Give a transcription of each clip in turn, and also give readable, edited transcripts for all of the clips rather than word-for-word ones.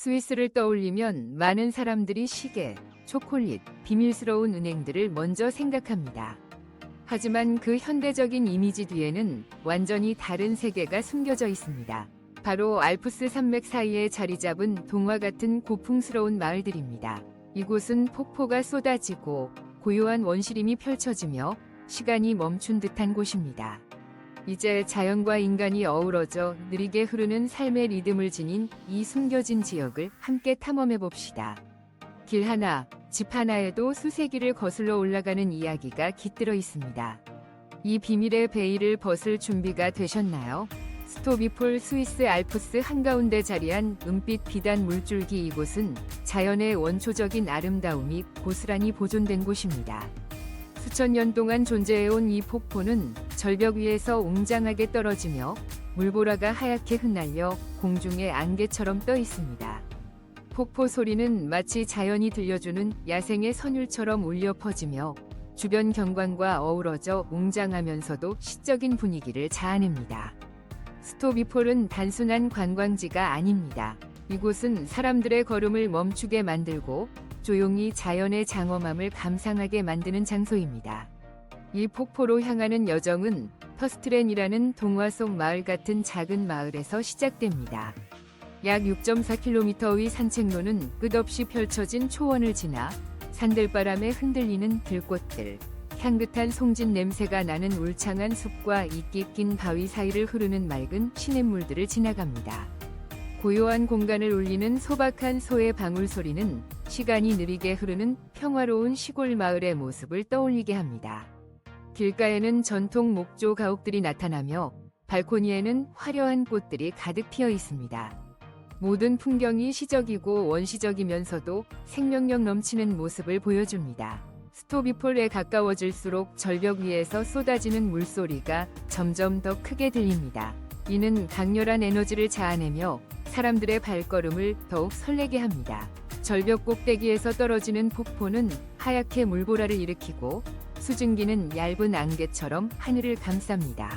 스위스를 떠올리면 많은 사람들이 시계, 초콜릿, 비밀스러운 은행들을 먼저 생각합니다. 하지만 그 현대적인 이미지 뒤에는 완전히 다른 세계가 숨겨져 있습니다. 바로 알프스 산맥 사이에 자리 잡은 동화 같은 고풍스러운 마을들입니다. 이곳은 폭포가 쏟아지고 고요한 원시림이 펼쳐지며 시간이 멈춘 듯한 곳입니다. 이제 자연과 인간이 어우러져 느리게 흐르는 삶의 리듬을 지닌 이 숨겨진 지역을 함께 탐험해 봅시다. 길 하나, 집 하나에도 수세기를 거슬러 올라가는 이야기가 깃들어 있습니다. 이 비밀의 베일을 벗을 준비가 되셨나요? 스토비폴 스위스 알프스 한가운데 자리한 은빛 비단 물줄기 이곳은 자연의 원초적인 아름다움이 고스란히 보존된 곳입니다. 수천 년 동안 존재해온 이 폭포는 절벽 위에서 웅장하게 떨어지며 물보라가 하얗게 흩날려 공중에 안개처럼 떠 있습니다. 폭포 소리는 마치 자연이 들려주는 야생의 선율처럼 울려 퍼지며 주변 경관과 어우러져 웅장하면서도 시적인 분위기를 자아냅니다. 스토비폴은 단순한 관광지가 아닙니다. 이곳은 사람들의 걸음을 멈추게 만들고 조용히 자연의 장엄함을 감상하게 만드는 장소입니다. 이 폭포로 향하는 여정은 퍼스트렌이라는 동화 속 마을 같은 작은 마을에서 시작됩니다. 약 6.4km 위 산책로는 끝없이 펼쳐진 초원을 지나 산들바람에 흔들리는 들꽃들, 향긋한 송진 냄새가 나는 울창한 숲과 이끼 낀 바위 사이를 흐르는 맑은 시냇물들을 지나갑니다. 고요한 공간을 울리는 소박한 소의 방울 소리는 시간이 느리게 흐르는 평화로운 시골 마을의 모습을 떠올리게 합니다. 길가에는 전통 목조 가옥들이 나타나며 발코니에는 화려한 꽃들이 가득 피어 있습니다. 모든 풍경이 시적이고 원시적이면서도 생명력 넘치는 모습을 보여줍니다. 스토비폴에 가까워질수록 절벽 위에서 쏟아지는 물소리가 점점 더 크게 들립니다. 이는 강렬한 에너지를 자아내며 사람들의 발걸음을 더욱 설레게 합니다. 절벽 꼭대기에서 떨어지는 폭포는 하얗게 물보라를 일으키고 수증기는 얇은 안개처럼 하늘을 감쌉니다.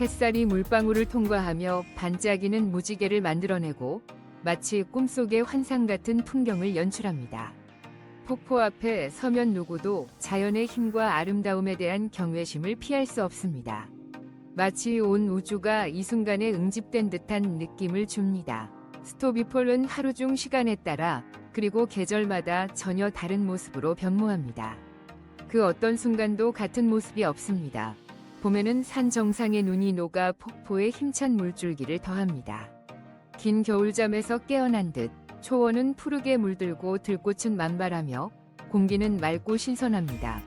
햇살이 물방울을 통과하며 반짝이는 무지개를 만들어내고 마치 꿈속의 환상 같은 풍경을 연출합니다. 폭포 앞에 서면 누구도 자연의 힘과 아름다움에 대한 경외심을 피할 수 없습니다. 마치 온 우주가 이 순간에 응집된 듯한 느낌을 줍니다. 스토비폴은 하루 중 시간에 따라 그리고 계절마다 전혀 다른 모습으로 변모합니다. 그 어떤 순간도 같은 모습이 없습니다. 봄에는 산 정상의 눈이 녹아 폭포에 힘찬 물줄기를 더합니다. 긴 겨울잠에서 깨어난 듯 초원은 푸르게 물들고 들꽃은 만발하며 공기는 맑고 신선합니다.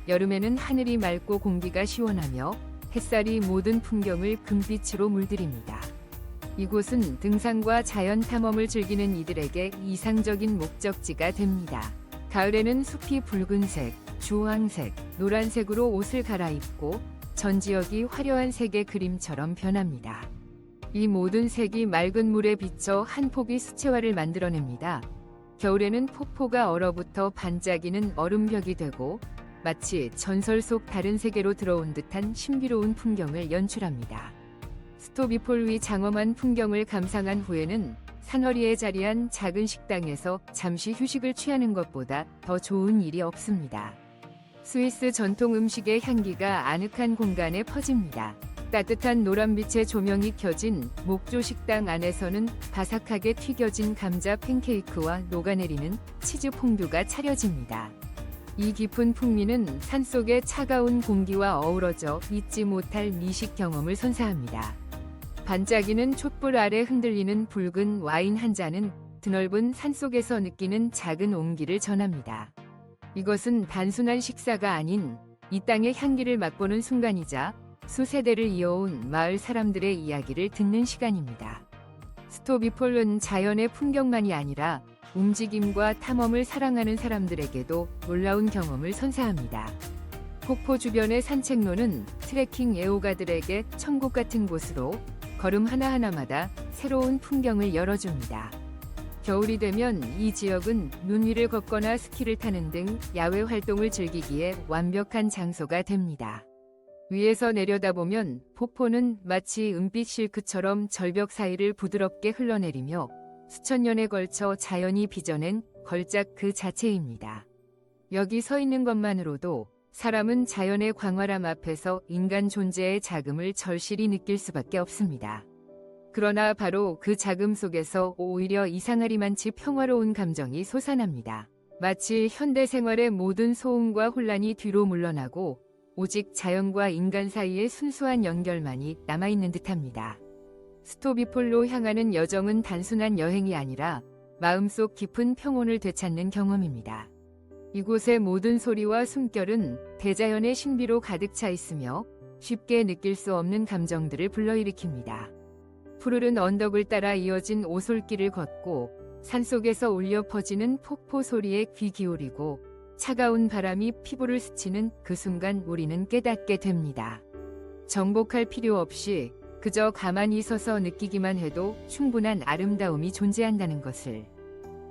여름에는 하늘이 맑고 공기가 시원하며 햇살이 모든 풍경을 금빛으로 물들입니다. 이곳은 등산과 자연 탐험을 즐기는 이들에게 이상적인 목적지가 됩니다. 가을에는 숲이 붉은색, 주황색, 노란색으로 옷을 갈아입고 전 지역이 화려한 색의 그림처럼 변합니다. 이 모든 색이 맑은 물에 비쳐 한 폭의 수채화를 만들어냅니다. 겨울에는 폭포가 얼어붙어 반짝이는 얼음벽이 되고 마치 전설 속 다른 세계로 들어온 듯한 신비로운 풍경을 연출합니다. 스토비폴 위 장엄한 풍경을 감상한 후에는 산허리에 자리한 작은 식당에서 잠시 휴식을 취하는 것보다 더 좋은 일이 없습니다. 스위스 전통 음식의 향기가 아늑한 공간에 퍼집니다. 따뜻한 노란빛의 조명이 켜진 목조 식당 안에서는 바삭하게 튀겨진 감자 팬케이크와 녹아내리는 치즈 퐁듀가 차려집니다. 이 깊은 풍미는 산속의 차가운 공기와 어우러져 잊지 못할 미식 경험을 선사합니다. 반짝이는 촛불 아래 흔들리는 붉은 와인 한 잔은 드넓은 산속에서 느끼는 작은 온기를 전합니다. 이것은 단순한 식사가 아닌 이 땅의 향기를 맛보는 순간이자 수세대를 이어온 마을 사람들의 이야기를 듣는 시간입니다. 스토비폴은 자연의 풍경만이 아니라 움직임과 탐험을 사랑하는 사람들에게도 놀라운 경험을 선사합니다. 폭포 주변의 산책로는 트레킹 애호가들에게 천국 같은 곳으로 걸음 하나하나마다 새로운 풍경을 열어줍니다. 겨울이 되면 이 지역은 눈 위를 걷거나 스키를 타는 등 야외 활동을 즐기기에 완벽한 장소가 됩니다. 위에서 내려다보면 폭포는 마치 은빛 실크처럼 절벽 사이를 부드럽게 흘러내리며 수천 년에 걸쳐 자연이 빚어낸 걸작 그 자체입니다. 여기 서 있는 것만으로도 사람은 자연의 광활함 앞에서 인간 존재의 자금을 절실히 느낄 수밖에 없습니다. 그러나 바로 그 자금 속에서 오히려 이상하리만치 평화로운 감정이 솟아납니다. 마치 현대 생활의 모든 소음과 혼란이 뒤로 물러나고 오직 자연과 인간 사이의 순수한 연결만이 남아있는 듯합니다. 스토비폴로 향하는 여정은 단순한 여행이 아니라 마음속 깊은 평온을 되찾는 경험입니다. 이곳의 모든 소리와 숨결은 대자연의 신비로 가득 차 있으며 쉽게 느낄 수 없는 감정들을 불러일으킵니다. 푸르른 언덕을 따라 이어진 오솔길을 걷고 산속에서 울려 퍼지는 폭포 소리에 귀 기울이고 차가운 바람이 피부를 스치는 그 순간 우리는 깨닫게 됩니다. 정복할 필요 없이 그저 가만히 서서 느끼기만 해도 충분한 아름다움이 존재한다는 것을.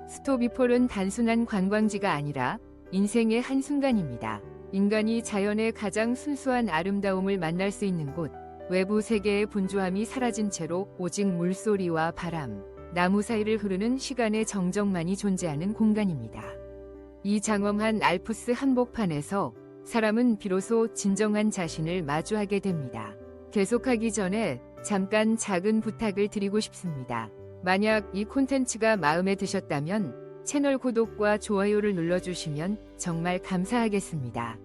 스토비폴은 단순한 관광지가 아니라 인생의 한순간입니다. 인간이 자연의 가장 순수한 아름다움을 만날 수 있는 곳, 외부 세계의 분주함이 사라진 채로 오직 물소리와 바람, 나무 사이를 흐르는 시간의 정적만이 존재하는 공간입니다. 이 장엄한 알프스 한복판에서 사람은 비로소 진정한 자신을 마주하게 됩니다. 계속하기 전에 잠깐 작은 부탁을 드리고 싶습니다. 만약 이 콘텐츠가 마음에 드셨다면 채널 구독과 좋아요를 눌러주시면 정말 감사하겠습니다.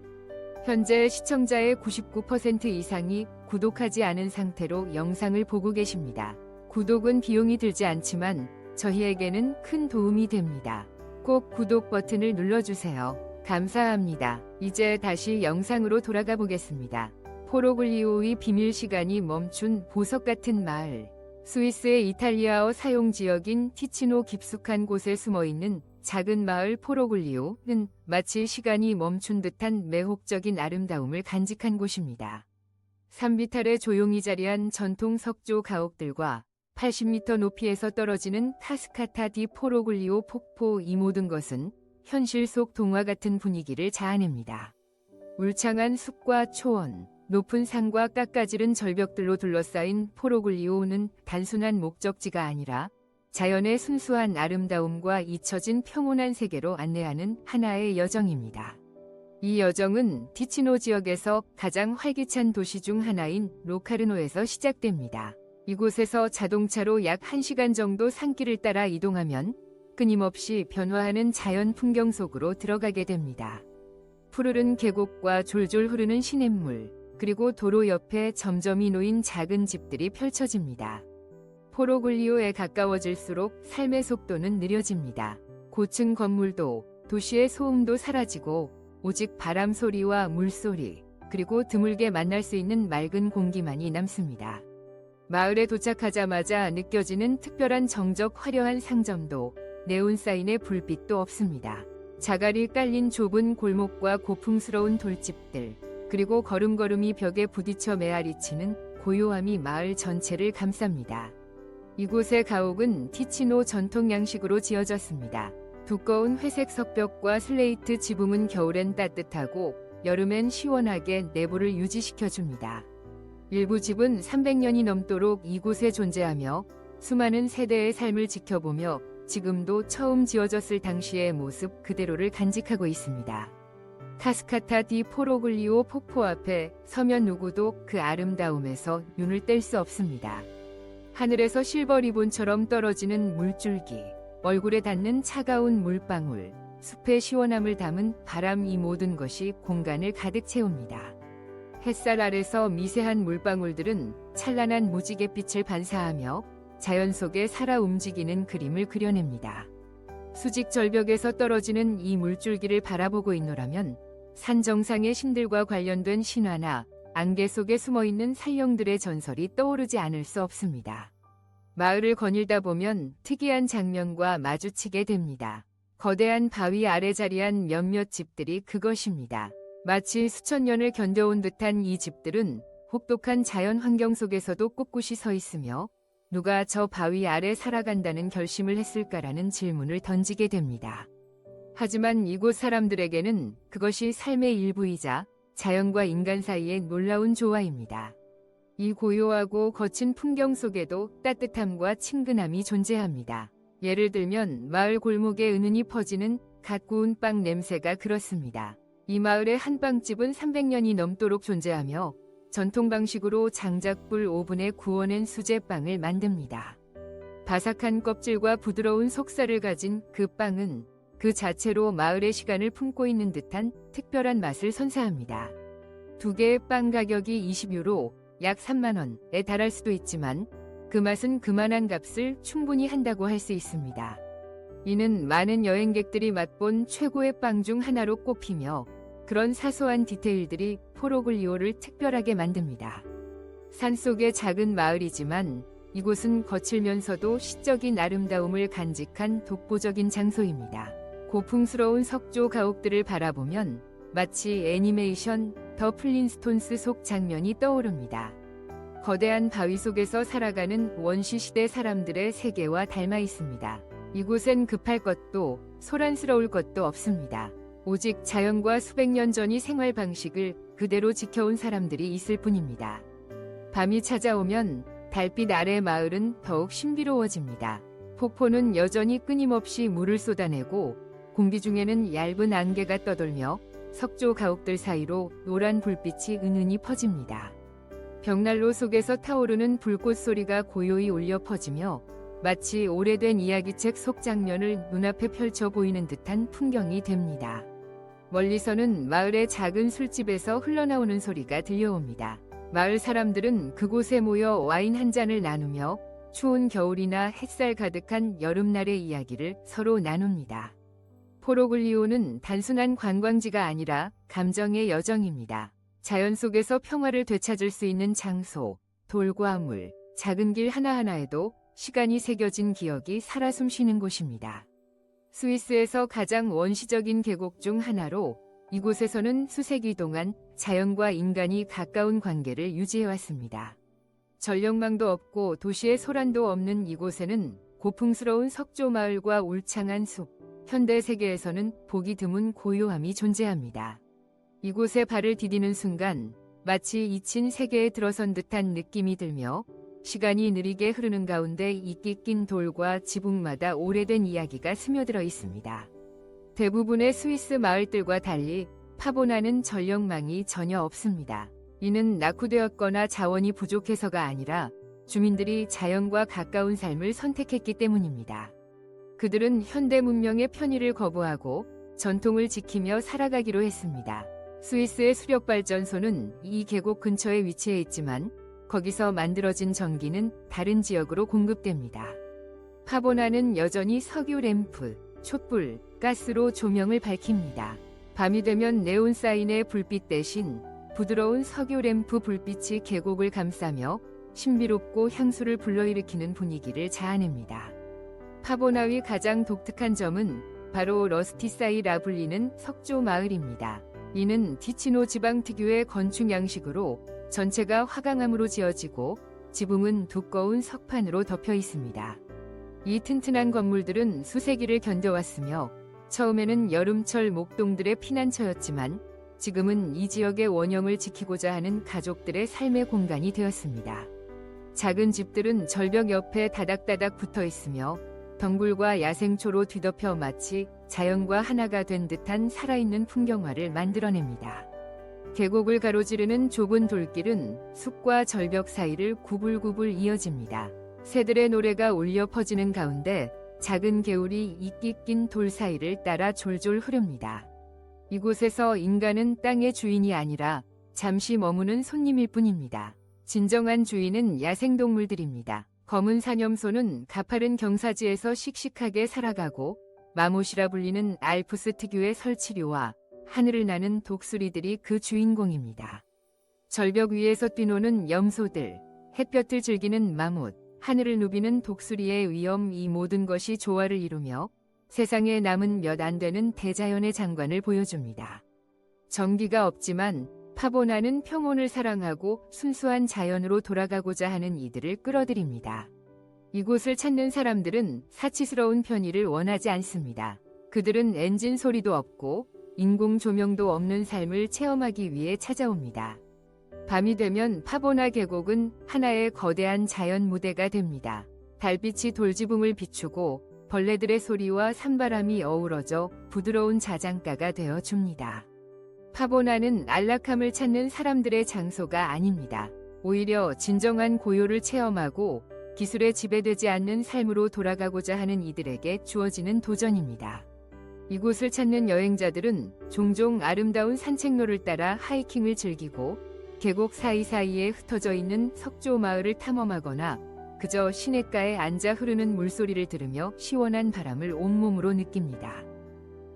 현재 시청자의 99% 이상이 구독하지 않은 상태로 영상을 보고 계십니다. 구독은 비용이 들지 않지만 저희에게는 큰 도움이 됩니다. 꼭 구독 버튼을 눌러주세요. 감사합니다. 이제 다시 영상으로 돌아가 보겠습니다. 포로글리오의 비밀 시간이 멈춘 보석 같은 마을. 스위스의 이탈리아어 사용 지역인 티치노 깊숙한 곳에 숨어있는 작은 마을 포로글리오는 마치 시간이 멈춘 듯한 매혹적인 아름다움을 간직한 곳입니다. 산비탈에 조용히 자리한 전통 석조 가옥들과 80m 높이에서 떨어지는 카스카타 디 포로글리오 폭포, 이 모든 것은 현실 속 동화 같은 분위기를 자아냅니다. 울창한 숲과 초원, 높은 산과 깎아지른 절벽들로 둘러싸인 포로글리오는 단순한 목적지가 아니라 자연의 순수한 아름다움과 잊혀진 평온한 세계로 안내하는 하나의 여정입니다. 이 여정은 티치노 지역에서 가장 활기찬 도시 중 하나인 로카르노에서 시작됩니다. 이곳에서 자동차로 약 1시간 정도 산길을 따라 이동하면 끊임없이 변화하는 자연 풍경 속으로 들어가게 됩니다. 푸르른 계곡과 졸졸 흐르는 시냇물, 그리고 도로 옆에 점점이 놓인 작은 집들이 펼쳐집니다. 포로글리오에 가까워질수록 삶의 속도는 느려집니다. 고층 건물도 도시의 소음도 사라지고 오직 바람 소리와 물소리, 그리고 드물게 만날 수 있는 맑은 공기만이 남습니다. 마을에 도착하자마자 느껴지는 특별한 정적, 화려한 상점도 네온 사인의 불빛도 없습니다. 자갈이 깔린 좁은 골목과 고풍스러운 돌집들, 그리고 걸음걸음이 벽에 부딪혀 메아리치는 고요함이 마을 전체를 감쌉니다. 이곳의 가옥은 티치노 전통 양식으로 지어졌습니다. 두꺼운 회색 석벽과 슬레이트 지붕은 겨울엔 따뜻하고 여름엔 시원하게 내부를 유지시켜줍니다. 일부 집은 300년이 넘도록 이곳에 존재하며 수많은 세대의 삶을 지켜보며 지금도 처음 지어졌을 당시의 모습 그대로를 간직하고 있습니다. 카스카타 디 포로글리오 폭포 앞에 서면 누구도 그 아름다움에서 눈을 뗄 수 없습니다. 하늘에서 실버 리본처럼 떨어지는 물줄기, 얼굴에 닿는 차가운 물방울, 숲의 시원함을 담은 바람, 이 모든 것이 공간을 가득 채웁니다. 햇살 아래서 미세한 물방울들은 찬란한 무지갯빛을 반사하며 자연 속에 살아 움직이는 그림을 그려냅니다. 수직 절벽에서 떨어지는 이 물줄기를 바라보고 있노라면 산 정상의 신들과 관련된 신화나 안개 속에 숨어있는 산령들의 전설이 떠오르지 않을 수 없습니다. 마을을 거닐다 보면 특이한 장면과 마주치게 됩니다. 거대한 바위 아래 자리한 몇몇 집들이 그것입니다. 마치 수천 년을 견뎌온 듯한 이 집들은 혹독한 자연 환경 속에서도 꿋꿋이 서 있으며 누가 저 바위 아래 살아간다는 결심을 했을까라는 질문을 던지게 됩니다. 하지만 이곳 사람들에게는 그것이 삶의 일부이자 자연과 인간 사이의 놀라운 조화입니다. 이 고요하고 거친 풍경 속에도 따뜻함과 친근함이 존재합니다. 예를 들면 마을 골목에 은은히 퍼지는 갓 구운 빵 냄새가 그렇습니다. 이 마을의 한 빵집은 300년이 넘도록 존재하며 전통 방식으로 장작불 오븐에 구워낸 수제빵을 만듭니다. 바삭한 껍질과 부드러운 속살을 가진 그 빵은 그 자체로 마을의 시간을 품고 있는 듯한 특별한 맛을 선사합니다. 두 개의 빵 가격이 20유로, 약 3만 원에 달할 수도 있지만 그 맛은 그만한 값을 충분히 한다고 할 수 있습니다. 이는 많은 여행객들이 맛본 최고의 빵 중 하나로 꼽히며 그런 사소한 디테일들이 포로글리오를 특별하게 만듭니다. 산속의 작은 마을이지만 이곳은 거칠면서도 시적인 아름다움을 간직한 독보적인 장소입니다. 고풍스러운 석조 가옥들을 바라보면 마치 애니메이션 더 플린스톤스 속 장면이 떠오릅니다. 거대한 바위 속에서 살아가는 원시시대 사람들의 세계와 닮아 있습니다. 이곳엔 급할 것도 소란스러울 것도 없습니다. 오직 자연과 수백 년 전의 생활 방식을 그대로 지켜온 사람들이 있을 뿐입니다. 밤이 찾아오면 달빛 아래 마을은 더욱 신비로워집니다. 폭포는 여전히 끊임없이 물을 쏟아내고 공기 중에는 얇은 안개가 떠돌며 석조 가옥들 사이로 노란 불빛이 은은히 퍼집니다. 벽난로 속에서 타오르는 불꽃 소리가 고요히 울려 퍼지며 마치 오래된 이야기책 속 장면을 눈앞에 펼쳐 보이는 듯한 풍경이 됩니다. 멀리서는 마을의 작은 술집에서 흘러나오는 소리가 들려옵니다. 마을 사람들은 그곳에 모여 와인 한 잔을 나누며 추운 겨울이나 햇살 가득한 여름날의 이야기를 서로 나눕니다. 포로글리오는 단순한 관광지가 아니라 감정의 여정입니다. 자연 속에서 평화를 되찾을 수 있는 장소, 돌과 물, 작은 길 하나하나에도 시간이 새겨진 기억이 살아 숨쉬는 곳입니다. 스위스에서 가장 원시적인 계곡 중 하나로 이곳에서는 수세기 동안 자연과 인간이 가까운 관계를 유지해왔습니다. 전력망도 없고 도시의 소란도 없는 이곳에는 고풍스러운 석조 마을과 울창한 숲, 현대 세계에서는 보기 드문 고요함이 존재합니다. 이곳에 발을 디디는 순간 마치 잊힌 세계에 들어선 듯한 느낌이 들며 시간이 느리게 흐르는 가운데 이끼 낀 돌과 지붕마다 오래된 이야기가 스며들어 있습니다. 대부분의 스위스 마을들과 달리 파보나는 전력망이 전혀 없습니다. 이는 낙후되었거나 자원이 부족해서가 아니라 주민들이 자연과 가까운 삶을 선택했기 때문입니다. 그들은 현대 문명의 편의를 거부하고 전통을 지키며 살아가기로 했습니다. 스위스의 수력발전소는 이 계곡 근처에 위치해 있지만 거기서 만들어진 전기는 다른 지역으로 공급됩니다. 파보나는 여전히 석유 램프, 촛불, 가스로 조명을 밝힙니다. 밤이 되면 네온 사인의 불빛 대신 부드러운 석유 램프 불빛이 계곡을 감싸며 신비롭고 향수를 불러일으키는 분위기를 자아냅니다. 파보나의 가장 독특한 점은 바로 러스티사이라 불리는 석조 마을입니다. 이는 티치노 지방 특유의 건축 양식으로 전체가 화강암으로 지어지고 지붕은 두꺼운 석판으로 덮여 있습니다. 이 튼튼한 건물들은 수세기를 견뎌왔으며 처음에는 여름철 목동들의 피난처였지만 지금은 이 지역의 원형을 지키고자 하는 가족들의 삶의 공간이 되었습니다. 작은 집들은 절벽 옆에 다닥다닥 붙어 있으며 덩굴과 야생초로 뒤덮여 마치 자연과 하나가 된 듯한 살아있는 풍경화를 만들어냅니다. 계곡을 가로지르는 좁은 돌길은 숲과 절벽 사이를 구불구불 이어집니다. 새들의 노래가 울려 퍼지는 가운데 작은 개울이 이끼 낀 돌 사이를 따라 졸졸 흐릅니다. 이곳에서 인간은 땅의 주인이 아니라 잠시 머무는 손님일 뿐입니다. 진정한 주인은 야생동물들입니다. 검은 사념소는 가파른 경사지에서 씩씩하게 살아가고 마못이라 불리는 알프스 특유의 설치류와 하늘을 나는 독수리들이 그 주인공입니다. 절벽 위에서 뛰노는 염소들, 햇볕을 즐기는 마못, 하늘을 누비는 독수리의 위엄, 이 모든 것이 조화를 이루며 세상에 남은 몇 안 되는 대자연의 장관을 보여줍니다. 전기가 없지만 파보나는 평온을 사랑하고 순수한 자연으로 돌아가고자 하는 이들을 끌어들입니다. 이곳을 찾는 사람들은 사치스러운 편의를 원하지 않습니다. 그들은 엔진 소리도 없고 인공 조명도 없는 삶을 체험하기 위해 찾아옵니다. 밤이 되면 파보나 계곡은 하나의 거대한 자연 무대가 됩니다. 달빛이 돌지붕을 비추고 벌레들의 소리와 산바람이 어우러져 부드러운 자장가가 되어 줍니다. 파보나는 안락함을 찾는 사람들의 장소가 아닙니다. 오히려 진정한 고요를 체험하고 기술에 지배되지 않는 삶으로 돌아가고자 하는 이들에게 주어지는 도전입니다. 이곳을 찾는 여행자들은 종종 아름다운 산책로를 따라 하이킹을 즐기고 계곡 사이사이에 흩어져 있는 석조 마을을 탐험하거나 그저 시냇가에 앉아 흐르는 물소리를 들으며 시원한 바람을 온몸으로 느낍니다.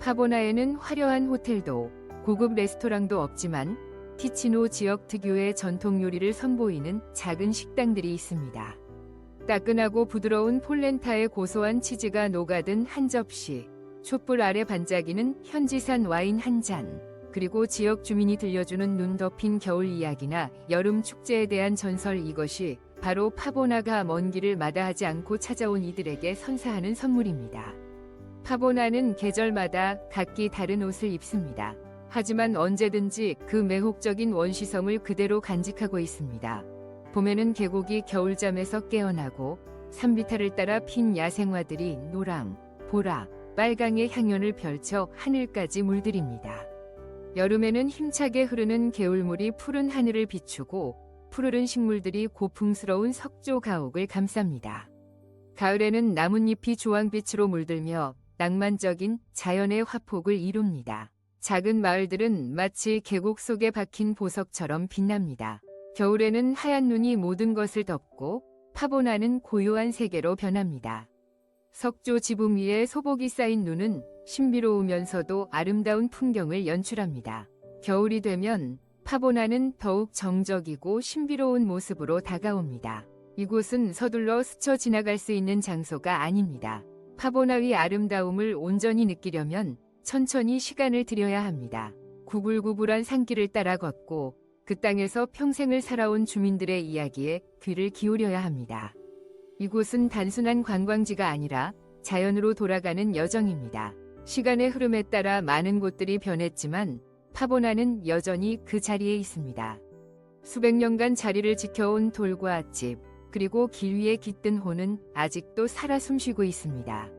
파보나에는 화려한 호텔도 고급 레스토랑도 없지만 티치노 지역 특유의 전통 요리를 선보이는 작은 식당들이 있습니다. 따끈하고 부드러운 폴렌타의 고소한 치즈가 녹아든 한 접시, 촛불 아래 반짝이는 현지산 와인 한 잔, 그리고 지역 주민이 들려주는 눈 덮인 겨울 이야기나 여름 축제에 대한 전설, 이것이 바로 파보나가 먼 길을 마다하지 않고 찾아온 이들에게 선사하는 선물입니다. 파보나는 계절마다 각기 다른 옷을 입습니다. 하지만 언제든지 그 매혹적인 원시성을 그대로 간직하고 있습니다. 봄에는 계곡이 겨울잠에서 깨어나고 산비탈을 따라 핀 야생화들이 노랑, 보라, 빨강의 향연을 펼쳐 하늘까지 물들입니다. 여름에는 힘차게 흐르는 개울물이 푸른 하늘을 비추고 푸르른 식물들이 고풍스러운 석조 가옥을 감쌉니다. 가을에는 나뭇잎이 주황빛으로 물들며 낭만적인 자연의 화폭을 이룹니다. 작은 마을들은 마치 계곡 속에 박힌 보석처럼 빛납니다. 겨울에는 하얀 눈이 모든 것을 덮고 파보나는 고요한 세계로 변합니다. 석조 지붕 위에 소복이 쌓인 눈은 신비로우면서도 아름다운 풍경을 연출합니다. 겨울이 되면 파보나는 더욱 정적이고 신비로운 모습으로 다가옵니다. 이곳은 서둘러 스쳐 지나갈 수 있는 장소가 아닙니다. 파보나의 아름다움을 온전히 느끼려면 천천히 시간을 들여야 합니다. 구불구불한 산길을 따라 걷고 그 땅에서 평생을 살아온 주민들의 이야기에 귀를 기울여야 합니다. 이곳은 단순한 관광지가 아니라 자연으로 돌아가는 여정입니다. 시간의 흐름에 따라 많은 곳들이 변했지만 파보나는 여전히 그 자리에 있습니다. 수백 년간 자리를 지켜온 돌과 집, 그리고 길 위에 깃든 호는 아직도 살아 숨쉬고 있습니다.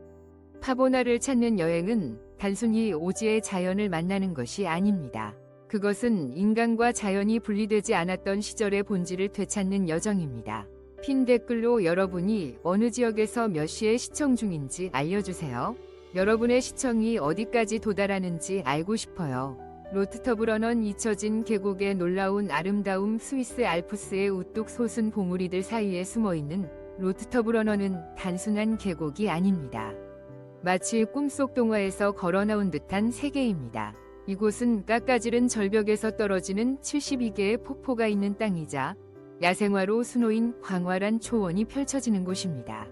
파보나를 찾는 여행은 단순히 오지의 자연을 만나는 것이 아닙니다. 그것은 인간과 자연이 분리되지 않았던 시절의 본질을 되찾는 여정입니다. 핀 댓글로 여러분이 어느 지역에서 몇 시에 시청 중인지 알려주세요. 여러분의 시청이 어디까지 도달하는지 알고 싶어요. 로트터브런넌 잊혀진 계곡의 놀라운 아름다움. 스위스 알프스의 우뚝 솟은 봉우리들 사이에 숨어있는 로트터브런넌은 단순한 계곡이 아닙니다. 마치 꿈속 동화에서 걸어나온 듯한 세계입니다. 이곳은 깎아지른 절벽에서 떨어지는 72개의 폭포가 있는 땅이자 야생화로 수놓인 광활한 초원이 펼쳐지는 곳입니다.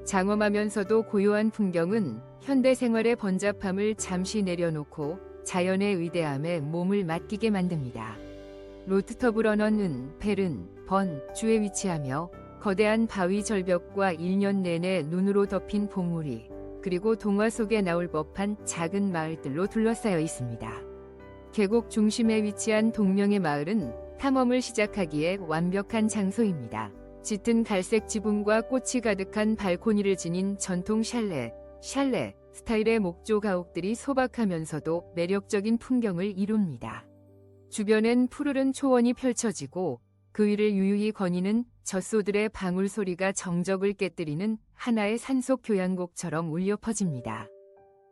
장엄하면서도 고요한 풍경은 현대 생활의 번잡함을 잠시 내려놓고 자연의 위대함에 몸을 맡기게 만듭니다. 로트터브런넌은 베른, 번 주에 위치하며 거대한 바위 절벽과 1년 내내 눈으로 덮인 봉우리, 그리고 동화 속에 나올 법한 작은 마을들로 둘러싸여 있습니다. 계곡 중심에 위치한 동명의 마을은 탐험을 시작하기에 완벽한 장소입니다. 짙은 갈색 지붕과 꽃이 가득한 발코니를 지닌 전통 샬레 스타일의 목조 가옥들이 소박하면서도 매력적인 풍경을 이룹니다. 주변엔 푸르른 초원이 펼쳐지고 그 위를 유유히 거니는 젖소들의 방울 소리가 정적을 깨뜨리는 하나의 산속 교향곡처럼 울려 퍼집니다.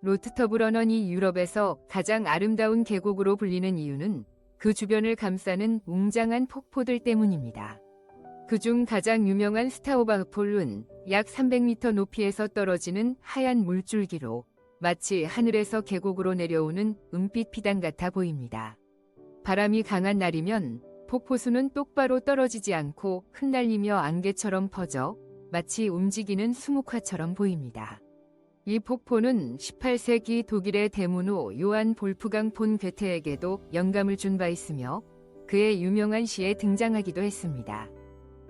로트터브런넌이 유럽에서 가장 아름다운 계곡으로 불리는 이유는 그 주변을 감싸는 웅장한 폭포들 때문입니다. 그중 가장 유명한 스타우바흐폴은 약 300m 높이에서 떨어지는 하얀 물줄기로 마치 하늘에서 계곡으로 내려오는 은빛 피단 같아 보입니다. 바람이 강한 날이면 폭포수는 똑바로 떨어지지 않고 흩날리며 안개처럼 퍼져 마치 움직이는 수묵화처럼 보입니다. 이 폭포는 18세기 독일의 대문호 요한 볼프강 폰 괴테에게도 영감을 준 바 있으며 그의 유명한 시에 등장하기도 했습니다.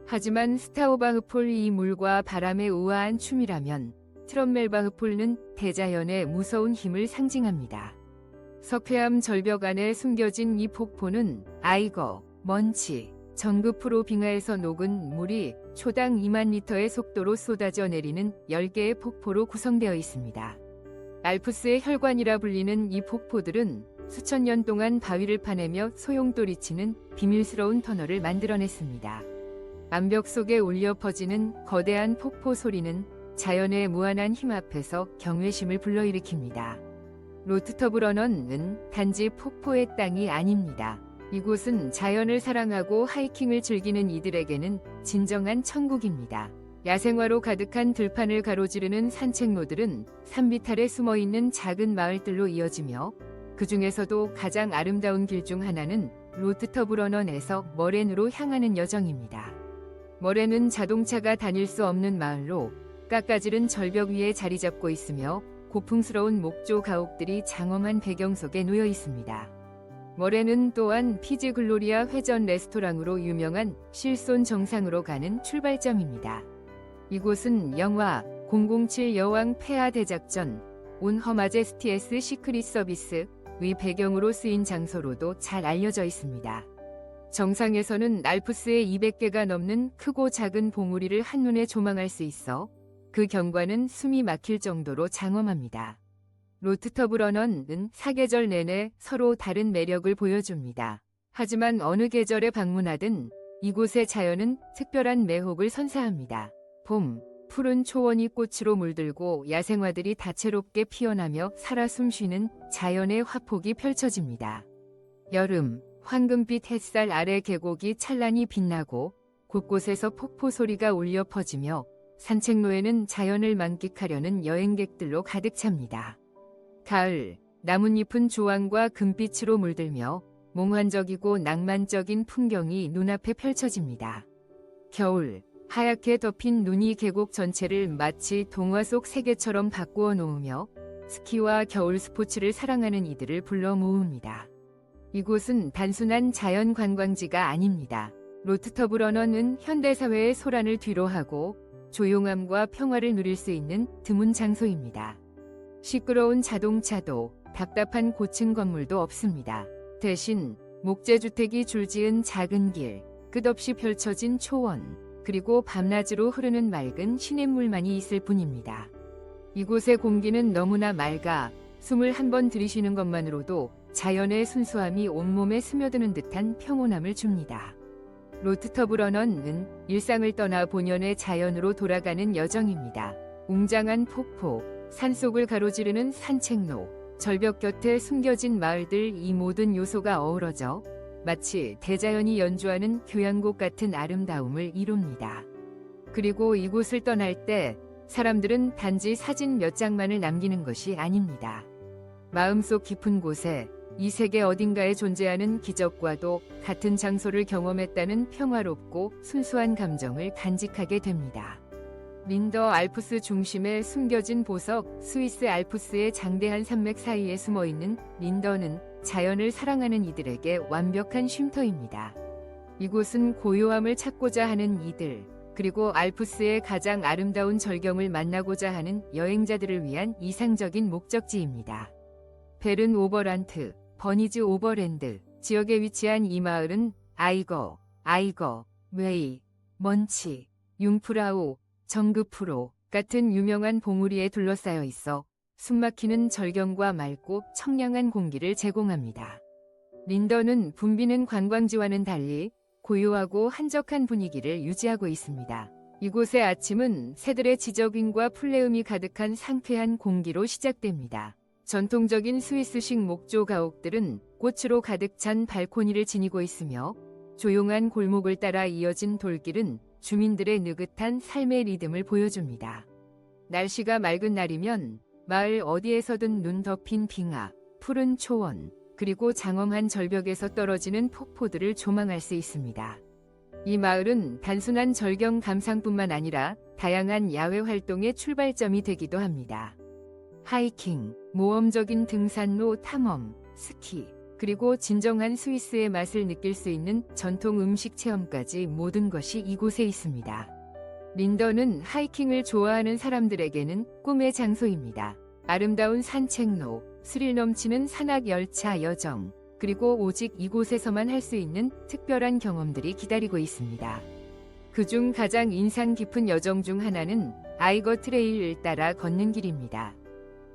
하지만 스타우바흐폴 이 물과 바람의 우아한 춤이라면 트럼멜바흐폴은 대자연의 무서운 힘을 상징합니다. 석회암 절벽 안에 숨겨진 이 폭포는 아이거, 먼치, 전극프로 빙하에서 녹은 물이 초당 2만 리터의 속도로 쏟아져 내리는 10개의 폭포로 구성되어 있습니다. 알프스의 혈관이라 불리는 이 폭포들은 수천 년 동안 바위를 파내며 소용돌이치는 비밀스러운 터널을 만들어냈습니다. 암벽 속에 울려 퍼지는 거대한 폭포 소리는 자연의 무한한 힘 앞에서 경외심을 불러일으킵니다. 로트터브런넌은 단지 폭포의 땅이 아닙니다. 이곳은 자연을 사랑하고 하이킹을 즐기는 이들에게는 진정한 천국입니다. 야생화로 가득한 들판을 가로지르는 산책로들은 산비탈에 숨어있는 작은 마을들로 이어지며 그 중에서도 가장 아름다운 길 중 하나는 로트터브런넌에서 머렌으로 향하는 여정입니다. 머렌은 자동차가 다닐 수 없는 마을로 깎아지른 절벽 위에 자리 잡고 있으며 고풍스러운 목조 가옥들이 장엄한 배경 속에 놓여 있습니다. 머렌은 또한 피지 글로리아 회전 레스토랑으로 유명한 실손 정상으로 가는 출발점입니다. 이곳은 영화 007 여왕 폐하 대작전 온 허마제스티에스 시크릿 서비스의 배경으로 쓰인 장소로도 잘 알려져 있습니다. 정상에서는 알프스의 200개가 넘는 크고 작은 봉우리를 한눈에 조망할 수 있어 그 경관은 숨이 막힐 정도로 장엄합니다. 로트터브런넌은 사계절 내내 서로 다른 매력을 보여줍니다. 하지만 어느 계절에 방문하든 이곳의 자연은 특별한 매혹을 선사합니다. 봄, 푸른 초원이 꽃으로 물들고 야생화들이 다채롭게 피어나며 살아 숨쉬는 자연의 화폭이 펼쳐집니다. 여름, 황금빛 햇살 아래 계곡이 찬란히 빛나고 곳곳에서 폭포 소리가 울려 퍼지며 산책로에는 자연을 만끽하려는 여행객들로 가득 찹니다. 가을, 나뭇잎은 조항과 금빛으로 물들며 몽환적이고 낭만적인 풍경이 눈앞에 펼쳐집니다. 겨울, 하얗게 덮인 눈이 계곡 전체를 마치 동화 속 세계처럼 바꾸어 놓으며 스키와 겨울 스포츠를 사랑하는 이들을 불러 모읍니다. 이곳은 단순한 자연 관광지가 아닙니다. 로트터브런넌은 현대사회의 소란을 뒤로하고 조용함과 평화를 누릴 수 있는 드문 장소입니다. 시끄러운 자동차도 답답한 고층 건물도 없습니다. 대신 목재주택이 줄지은 작은 길, 끝없이 펼쳐진 초원, 그리고 밤낮으로 흐르는 맑은 시냇물만이 있을 뿐입니다. 이곳의 공기는 너무나 맑아 숨을 한번 들이쉬는 것만으로도 자연의 순수함이 온몸에 스며드는 듯한 평온함을 줍니다. 로트터브런넌은 일상을 떠나 본연의 자연으로 돌아가는 여정입니다. 웅장한 폭포, 산속을 가로지르는 산책로, 절벽 곁에 숨겨진 마을들 이 모든 요소가 어우러져 마치 대자연이 연주하는 교향곡 같은 아름다움을 이룹니다. 그리고 이곳을 떠날 때 사람들은 단지 사진 몇 장만을 남기는 것이 아닙니다. 마음속 깊은 곳에 이 세계 어딘가에 존재하는 기적과도 같은 장소를 경험했다는 평화롭고 순수한 감정을 간직하게 됩니다. 린더 알프스 중심에 숨겨진 보석, 스위스 알프스의 장대한 산맥 사이에 숨어있는 린더는 자연을 사랑하는 이들에게 완벽한 쉼터입니다. 이곳은 고요함을 찾고자 하는 이들, 그리고 알프스의 가장 아름다운 절경을 만나고자 하는 여행자들을 위한 이상적인 목적지입니다. 베른 오버란트, 버니즈 오버랜드 지역에 위치한 이 마을은 아이거, 웨이, 먼치, 융프라우, 정그프로 같은 유명한 봉우리에 둘러싸여 있어 숨막히는 절경과 맑고 청량한 공기를 제공합니다. 린더는 붐비는 관광지와는 달리 고요하고 한적한 분위기를 유지하고 있습니다. 이곳의 아침은 새들의 지저귀과 풀내음이 가득한 상쾌한 공기로 시작됩니다. 전통적인 스위스식 목조 가옥들은 꽃으로 가득 찬 발코니를 지니고 있으며 조용한 골목을 따라 이어진 돌길은 주민들의 느긋한 삶의 리듬을 보여줍니다. 날씨가 맑은 날이면 마을 어디에서든 눈 덮인 빙하, 푸른 초원, 그리고 장엄한 절벽에서 떨어지는 폭포들을 조망할 수 있습니다. 이 마을은 단순한 절경 감상뿐만 아니라 다양한 야외 활동의 출발점이 되기도 합니다. 하이킹, 모험적인 등산로 탐험, 스키, 그리고 진정한 스위스의 맛을 느낄 수 있는 전통 음식 체험까지 모든 것이 이곳에 있습니다. 린더는 하이킹을 좋아하는 사람들에게는 꿈의 장소입니다. 아름다운 산책로, 스릴 넘치는 산악 열차 여정, 그리고 오직 이곳에서만 할 수 있는 특별한 경험들이 기다리고 있습니다. 그중 가장 인상 깊은 여정 중 하나는 아이거 트레일을 따라 걷는 길입니다.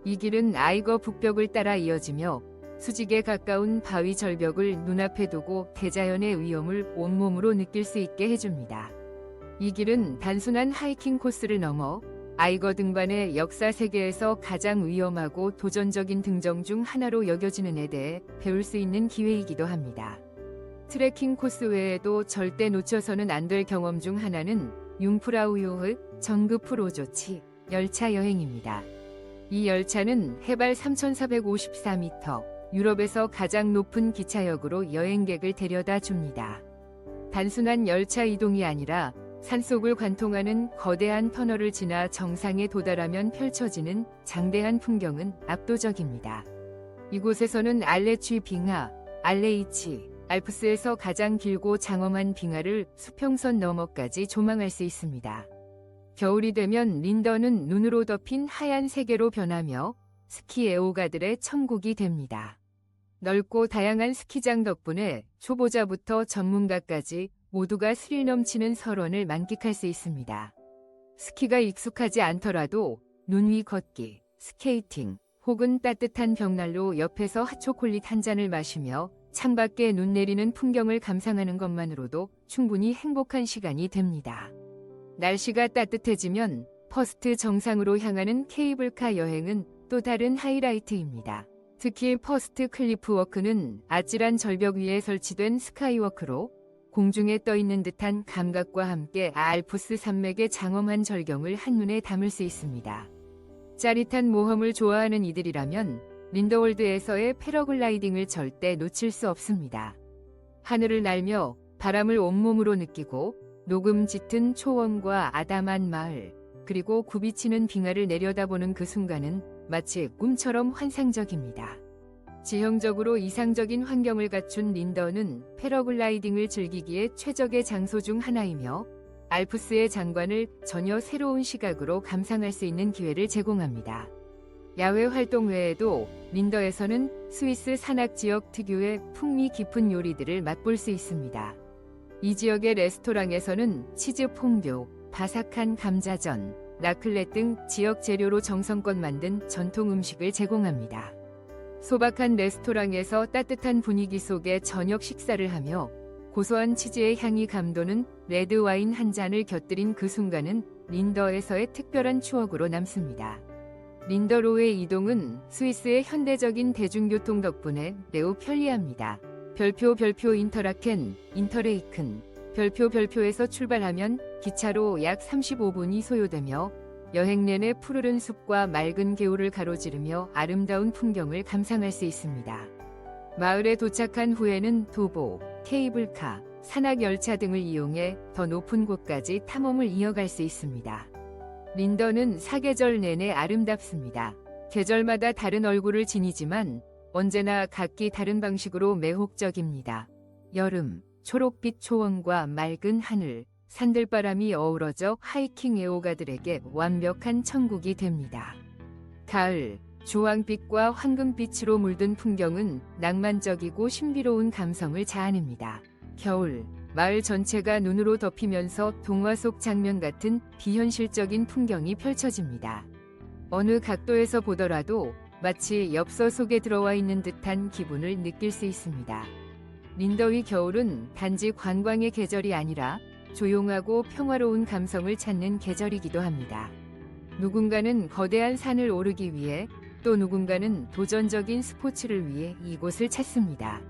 이 길은 아이거 북벽을 따라 이어지며 수직에 가까운 바위 절벽을 눈앞에 두고 대자연의 위험을 온몸으로 느낄 수 있게 해줍니다. 이 길은 단순한 하이킹 코스를 넘어 아이거 등반의 역사 세계에서 가장 위험하고 도전적인 등정 중 하나로 여겨지는 에 대해 배울 수 있는 기회이기도 합니다. 트레킹 코스 외에도 절대 놓쳐서는 안 될 경험 중 하나는 융프라우요흐 정급 로조치 열차 여행입니다. 이 열차는 해발 3,454m, 유럽에서 가장 높은 기차역으로 여행객을 데려다 줍니다. 단순한 열차 이동이 아니라 산속을 관통하는 거대한 터널을 지나 정상에 도달하면 펼쳐지는 장대한 풍경은 압도적입니다. 이곳에서는 알레취 빙하, 알레이치, 알프스에서 가장 길고 장엄한 빙하를 수평선 너머까지 조망할 수 있습니다. 겨울이 되면 린더는 눈으로 덮인 하얀 세계로 변하며 스키 애호가들의 천국이 됩니다. 넓고 다양한 스키장 덕분에 초보자부터 전문가까지 모두가 스릴 넘치는 설원을 만끽할 수 있습니다. 스키가 익숙하지 않더라도 눈 위 걷기, 스케이팅, 혹은 따뜻한 벽난로 옆에서 핫초콜릿 한 잔을 마시며 창밖에 눈 내리는 풍경을 감상하는 것만으로도 충분히 행복한 시간이 됩니다. 날씨가 따뜻해지면 퍼스트 정상으로 향하는 케이블카 여행은 또 다른 하이라이트입니다. 특히 퍼스트 클리프 워크는 아찔한 절벽 위에 설치된 스카이워크로 공중에 떠 있는 듯한 감각과 함께 알프스 산맥의 장엄한 절경을 한눈에 담을 수 있습니다. 짜릿한 모험을 좋아하는 이들이라면 린더월드에서의 패러글라이딩을 절대 놓칠 수 없습니다. 하늘을 날며 바람을 온몸으로 느끼고 녹음 짙은 초원과 아담한 마을, 그리고 굽이치는 빙하를 내려다보는 그 순간은 마치 꿈처럼 환상적입니다. 지형적으로 이상적인 환경을 갖춘 린더는 패러글라이딩을 즐기기에 최적의 장소 중 하나이며 알프스의 장관을 전혀 새로운 시각으로 감상할 수 있는 기회를 제공합니다. 야외 활동 외에도 린더에서는 스위스 산악 지역 특유의 풍미 깊은 요리들을 맛볼 수 있습니다. 이 지역의 레스토랑에서는 치즈 퐁듀, 바삭한 감자전, 라클렛 등 지역 재료로 정성껏 만든 전통 음식을 제공합니다. 소박한 레스토랑에서 따뜻한 분위기 속에 저녁 식사를 하며 고소한 치즈의 향이 감도는 레드 와인 한 잔을 곁들인 그 순간은 린더에서의 특별한 추억으로 남습니다. 린더로의 이동은 스위스의 현대적인 대중교통 덕분에 매우 편리합니다. 별표 인터라켄, 인터레이큰, 별표에서 출발하면 기차로 약 35분이 소요되며 여행 내내 푸르른 숲과 맑은 개울을 가로지르며 아름다운 풍경을 감상할 수 있습니다. 마을에 도착한 후에는 도보, 케이블카, 산악열차 등을 이용해 더 높은 곳까지 탐험을 이어갈 수 있습니다. 린더는 사계절 내내 아름답습니다. 계절마다 다른 얼굴을 지니지만 언제나 각기 다른 방식으로 매혹적입니다. 여름, 초록빛 초원과 맑은 하늘, 산들바람이 어우러져 하이킹 애호가들에게 완벽한 천국이 됩니다. 가을, 주황빛과 황금빛으로 물든 풍경은 낭만적이고 신비로운 감성을 자아냅니다. 겨울, 마을 전체가 눈으로 덮이면서 동화 속 장면 같은 비현실적인 풍경이 펼쳐집니다. 어느 각도에서 보더라도 마치 엽서 속에 들어와 있는 듯한 기분을 느낄 수 있습니다. 린더의 겨울은 단지 관광의 계절이 아니라 조용하고 평화로운 감성을 찾는 계절이기도 합니다. 누군가는 거대한 산을 오르기 위해, 또 누군가는 도전적인 스포츠를 위해 이곳을 찾습니다.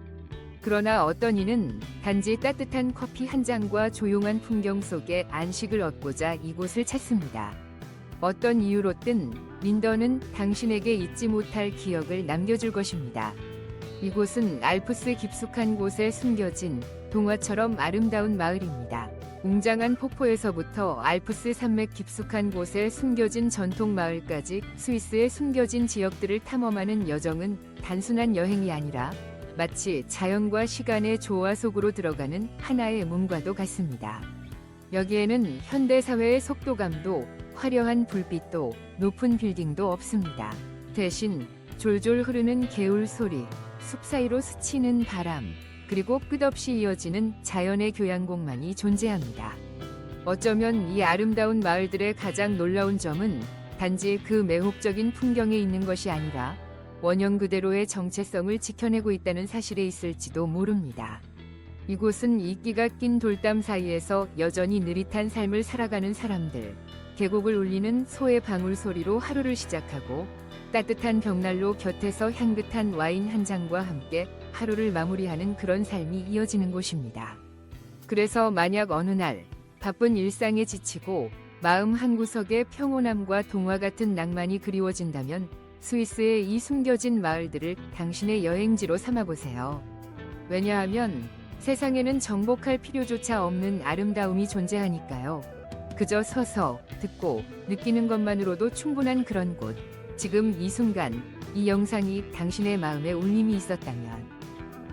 그러나 어떤 이는 단지 따뜻한 커피 한 잔과 조용한 풍경 속에 안식을 얻고자 이곳을 찾습니다. 어떤 이유로든 린더는 당신에게 잊지 못할 기억을 남겨줄 것입니다. 이곳은 알프스 깊숙한 곳에 숨겨진 동화처럼 아름다운 마을입니다. 웅장한 폭포에서부터 알프스 산맥 깊숙한 곳에 숨겨진 전통 마을까지 스위스의 숨겨진 지역들을 탐험하는 여정은 단순한 여행이 아니라 마치 자연과 시간의 조화 속으로 들어가는 하나의 문과도 같습니다. 여기에는 현대사회의 속도감도, 화려한 불빛도, 높은 빌딩도 없습니다. 대신 졸졸 흐르는 개울 소리, 숲 사이로 스치는 바람, 그리고 끝없이 이어지는 자연의 교향곡만이 존재합니다. 어쩌면 이 아름다운 마을들의 가장 놀라운 점은 단지 그 매혹적인 풍경에 있는 것이 아니라 원형 그대로의 정체성을 지켜내고 있다는 사실에 있을지도 모릅니다. 이곳은 이끼가 낀 돌담 사이에서 여전히 느릿한 삶을 살아가는 사람들, 계곡을 울리는 소의 방울 소리로 하루를 시작하고 따뜻한 벽난로 곁에서 향긋한 와인 한 잔과 함께 하루를 마무리하는 그런 삶이 이어지는 곳입니다. 그래서 만약 어느 날 바쁜 일상에 지치고 마음 한구석에 평온함과 동화 같은 낭만이 그리워진다면 스위스의 이 숨겨진 마을들을 당신의 여행지로 삼아보세요. 왜냐하면 세상에는 정복할 필요조차 없는 아름다움이 존재하니까요. 그저 서서 듣고 느끼는 것만으로도 충분한 그런 곳. 지금 이 순간 이 영상이 당신의 마음에 울림이 있었다면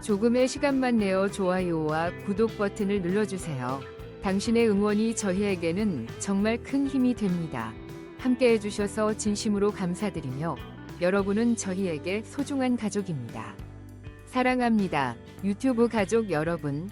조금의 시간만 내어 좋아요와 구독 버튼을 눌러주세요. 당신의 응원이 저희에게는 정말 큰 힘이 됩니다. 함께 해주셔서 진심으로 감사드리며 여러분은 저희에게 소중한 가족입니다. 사랑합니다. 유튜브 가족 여러분.